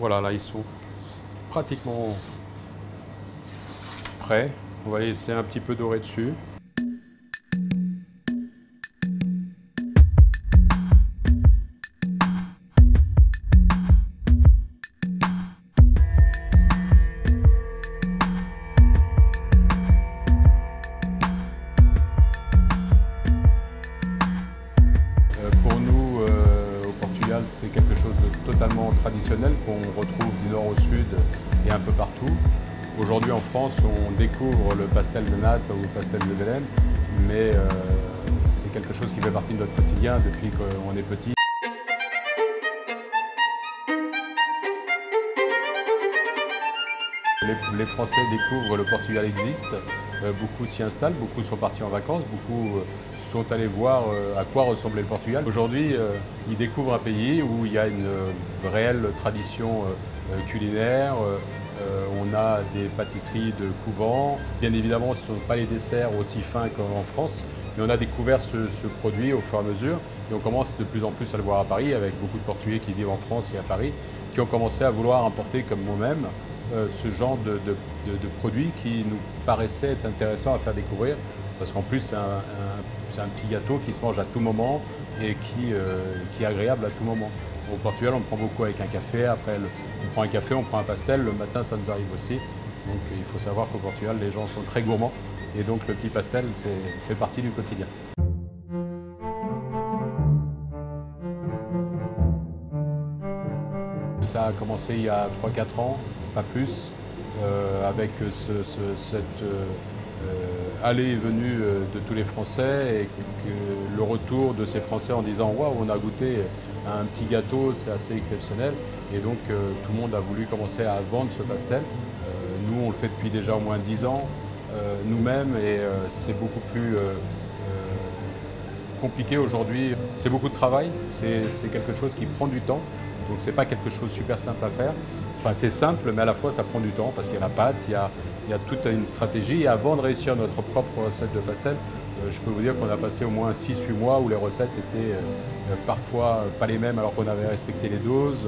Voilà, là ils sont pratiquement prêts. On va les laisser un petit peu dorer dessus. Pour nous, au Portugal, c'est quelque chose de totalement traditionnel qu'on retrouve du nord au sud et un peu partout. Aujourd'hui en France, on découvre le pastel de nata ou le pastel de Belém, mais c'est quelque chose qui fait partie de notre quotidien depuis qu'on est petit. Les Français découvrent le Portugal existe, beaucoup s'y installent, beaucoup sont partis en vacances, beaucoup sont allés voir à quoi ressemblait le Portugal. Aujourd'hui, ils découvrent un pays où il y a une réelle tradition culinaire. On a des pâtisseries de couvent. Bien évidemment, ce ne sont pas les desserts aussi fins qu'en France, mais on a découvert ce produit au fur et à mesure. Et on commence de plus en plus à le voir à Paris, avec beaucoup de Portugais qui vivent en France et à Paris, qui ont commencé à vouloir importer, comme moi-même, ce genre de produits qui nous paraissaient être intéressants à faire découvrir, parce qu'en plus c'est un petit gâteau qui se mange à tout moment et qui est agréable à tout moment. Au Portugal, on prend beaucoup avec un café, après on prend un café, on prend un pastel, le matin ça nous arrive aussi. Donc il faut savoir qu'au Portugal, les gens sont très gourmands et donc le petit pastel fait partie du quotidien. Ça a commencé il y a 3-4 ans, pas plus, avec cette allée et venue de tous les Français et le retour de ces Français en disant « Waouh, on a goûté à un petit gâteau, c'est assez exceptionnel ». Et donc tout le monde a voulu commencer à vendre ce pastel. Nous, on le fait depuis déjà au moins 10 ans, nous-mêmes, et c'est beaucoup plus compliqué aujourd'hui. C'est beaucoup de travail, c'est quelque chose qui prend du temps. Donc c'est pas quelque chose de super simple à faire. Enfin c'est simple, mais à la fois ça prend du temps parce qu'il y a la pâte, il y a toute une stratégie. Et avant de réussir notre propre recette de pastel, je peux vous dire qu'on a passé au moins 6-8 mois où les recettes étaient parfois pas les mêmes alors qu'on avait respecté les doses.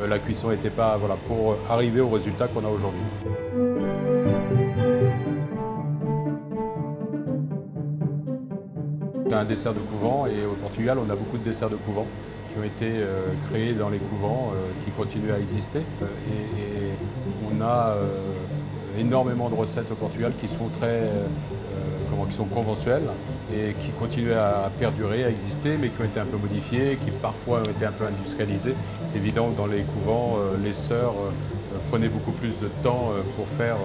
La cuisson n'était pas, voilà, pour arriver au résultat qu'on a aujourd'hui. C'est un dessert de couvent et au Portugal on a beaucoup de desserts de couvent qui ont été créés dans les couvents, qui continuent à exister. Et on a énormément de recettes au Portugal qui sont qui sont conventuelles et qui continuent à perdurer, à exister, mais qui ont été un peu modifiées, qui parfois ont été un peu industrialisées. C'est évident que dans les couvents, les sœurs prenaient beaucoup plus de temps pour faire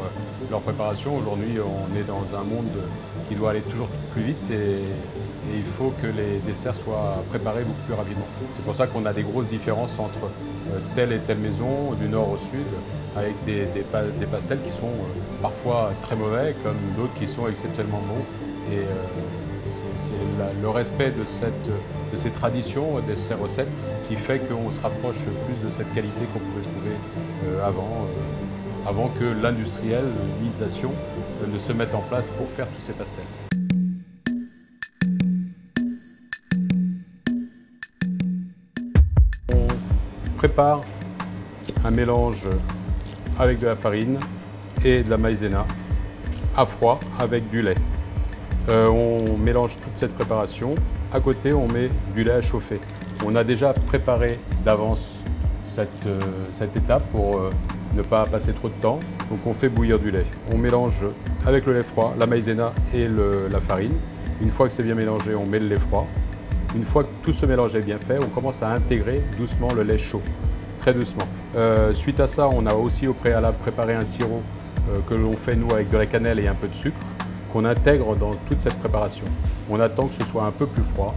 leur préparation. Aujourd'hui, on est dans un monde qui doit aller toujours plus vite et il faut que les desserts soient préparés beaucoup plus rapidement. C'est pour ça qu'on a des grosses différences entre telle et telle maison, du nord au sud, avec des pastels qui sont parfois très mauvais, comme d'autres qui sont exceptionnellement bons. Et c'est le respect de ces traditions, de ces recettes, qui fait qu'on se rapproche plus de cette qualité qu'on pouvait trouver avant que l'industrialisation ne se mette en place pour faire tous ces pastels. On prépare un mélange avec de la farine et de la maïzena à froid avec du lait. On mélange toute cette préparation. À côté, on met du lait à chauffer. On a déjà préparé d'avance cette étape pour ne pas passer trop de temps. Donc on fait bouillir du lait. On mélange avec le lait froid, la maïzena et la farine. Une fois que c'est bien mélangé, on met le lait froid. Une fois que tout ce mélange est bien fait, on commence à intégrer doucement le lait chaud, très doucement. Suite à ça, on a aussi au préalable préparé un sirop que l'on fait nous avec de la cannelle et un peu de sucre, qu'on intègre dans toute cette préparation. On attend que ce soit un peu plus froid.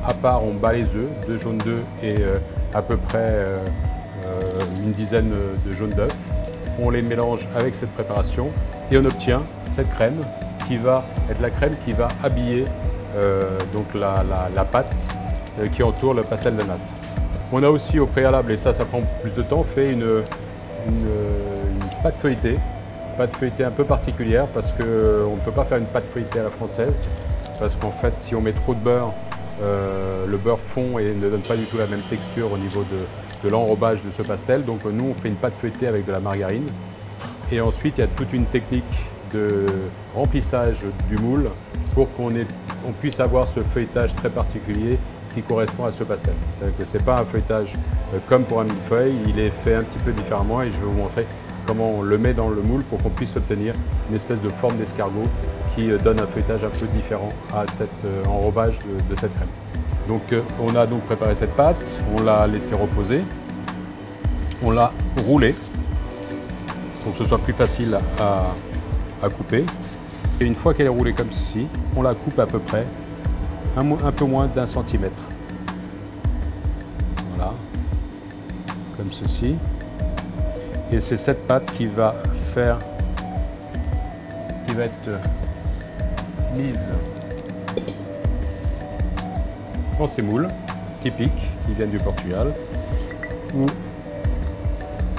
À part, on bat les œufs, 2 jaunes d'œufs et à peu près une dizaine de jaunes d'œufs. On les mélange avec cette préparation et on obtient cette crème qui va être la crème qui va habiller donc la pâte qui entoure le pastel de nata. On a aussi au préalable, et ça prend plus de temps, fait une pâte feuilletée un peu particulière parce qu'on ne peut pas faire une pâte feuilletée à la française parce qu'en fait si on met trop de beurre, le beurre fond et ne donne pas du tout la même texture au niveau de l'enrobage de ce pastel. Donc nous, on fait une pâte feuilletée avec de la margarine. Et ensuite, il y a toute une technique de remplissage du moule pour qu'on puisse avoir ce feuilletage très particulier qui correspond à ce pastel. C'est-à-dire que ce n'est pas un feuilletage comme pour un millefeuille, il est fait un petit peu différemment et je vais vous montrer comment on le met dans le moule pour qu'on puisse obtenir une espèce de forme d'escargot qui donne un feuilletage un peu différent à cet enrobage de cette crème. Donc on a donc préparé cette pâte, on l'a laissée reposer, on l'a roulée pour que ce soit plus facile à couper. Et une fois qu'elle est roulée comme ceci, on la coupe à peu près un peu moins d'1 centimètre. Voilà, comme ceci. Et c'est cette pâte qui va être mise dans ces moules typiques qui viennent du Portugal, où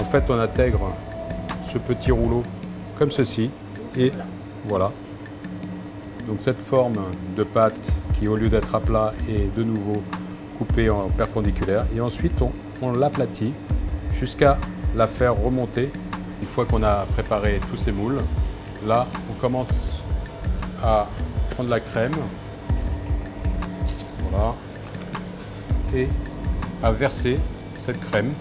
en fait on intègre ce petit rouleau comme ceci et voilà. Donc cette forme de pâte qui au lieu d'être à plat est de nouveau coupée en perpendiculaire et ensuite on l'aplatit jusqu'à la faire remonter. Une fois qu'on a préparé tous ces moules, là on commence à prendre la crème, voilà, et à verser cette crème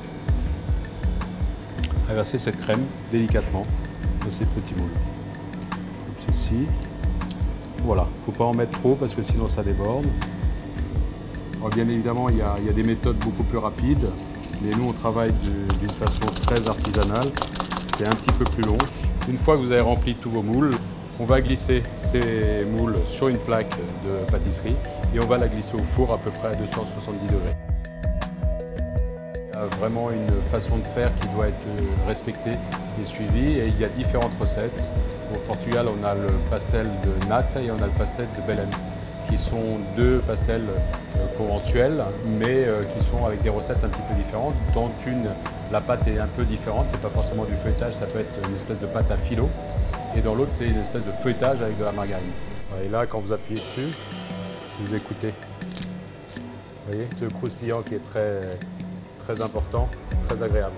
délicatement dans ces petits moules, comme ceci. Voilà, il ne faut pas en mettre trop parce que sinon ça déborde. Alors bien évidemment, il y a des méthodes beaucoup plus rapides, mais nous on travaille d'une façon très artisanale. C'est un petit peu plus long. Une fois que vous avez rempli tous vos moules, on va glisser ces moules sur une plaque de pâtisserie et on va la glisser au four à peu près à 270 degrés. Il y a vraiment une façon de faire qui doit être respectée et suivie et il y a différentes recettes. Au Portugal, on a le pastel de nata et on a le pastel de Belém, qui sont deux pastels conventuels, mais qui sont avec des recettes un petit peu différentes. Dans une, la pâte est un peu différente, c'est pas forcément du feuilletage, ça peut être une espèce de pâte à filo. Et dans l'autre, c'est une espèce de feuilletage avec de la margarine. Et là, quand vous appuyez dessus, si vous écoutez, vous voyez, ce croustillant qui est très important, très agréable.